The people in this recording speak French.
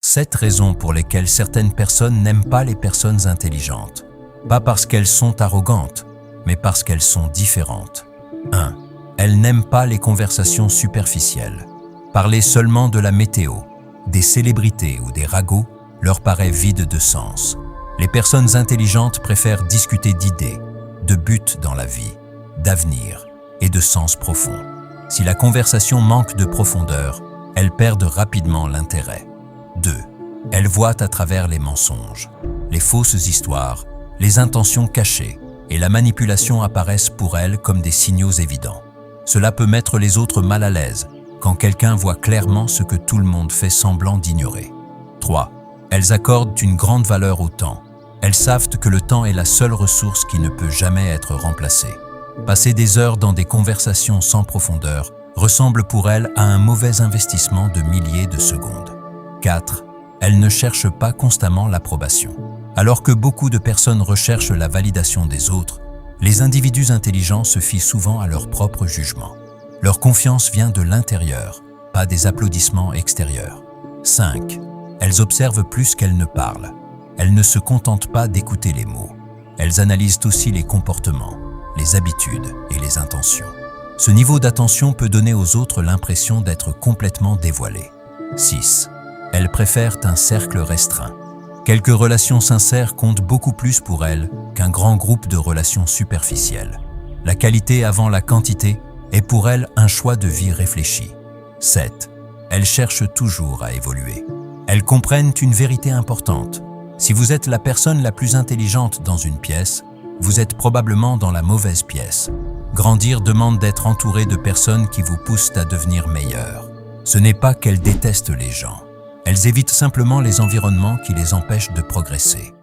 7 raisons pour lesquelles certaines personnes n'aiment pas les personnes intelligentes. Pas parce qu'elles sont arrogantes, mais parce qu'elles sont différentes. 1. Elles n'aiment pas les conversations superficielles. Parler seulement de la météo, des célébrités ou des ragots leur paraît vide de sens. Les personnes intelligentes préfèrent discuter d'idées, de buts dans la vie, d'avenir et de sens profond. Si la conversation manque de profondeur, elles perdent rapidement l'intérêt. 2. Elles voient à travers les mensonges. Les fausses histoires, les intentions cachées et la manipulation apparaissent pour elles comme des signaux évidents. Cela peut mettre les autres mal à l'aise quand quelqu'un voit clairement ce que tout le monde fait semblant d'ignorer. 3. Elles accordent une grande valeur au temps. Elles savent que le temps est la seule ressource qui ne peut jamais être remplacée. Passer des heures dans des conversations sans profondeur ressemble pour elles à un mauvais investissement de milliers de secondes. 4. Elles ne cherchent pas constamment l'approbation. Alors que beaucoup de personnes recherchent la validation des autres, les individus intelligents se fient souvent à leur propre jugement. Leur confiance vient de l'intérieur, pas des applaudissements extérieurs. 5. Elles observent plus qu'elles ne parlent. Elles ne se contentent pas d'écouter les mots. Elles analysent aussi les comportements, les habitudes et les intentions. Ce niveau d'attention peut donner aux autres l'impression d'être complètement dévoilé. 6. Elles préfèrent un cercle restreint. Quelques relations sincères comptent beaucoup plus pour elles qu'un grand groupe de relations superficielles. La qualité avant la quantité est pour elles un choix de vie réfléchi. 7. Elles cherchent toujours à évoluer. Elles comprennent une vérité importante. Si vous êtes la personne la plus intelligente dans une pièce, vous êtes probablement dans la mauvaise pièce. Grandir demande d'être entouré de personnes qui vous poussent à devenir meilleur. Ce n'est pas qu'elles détestent les gens. Elles évitent simplement les environnements qui les empêchent de progresser.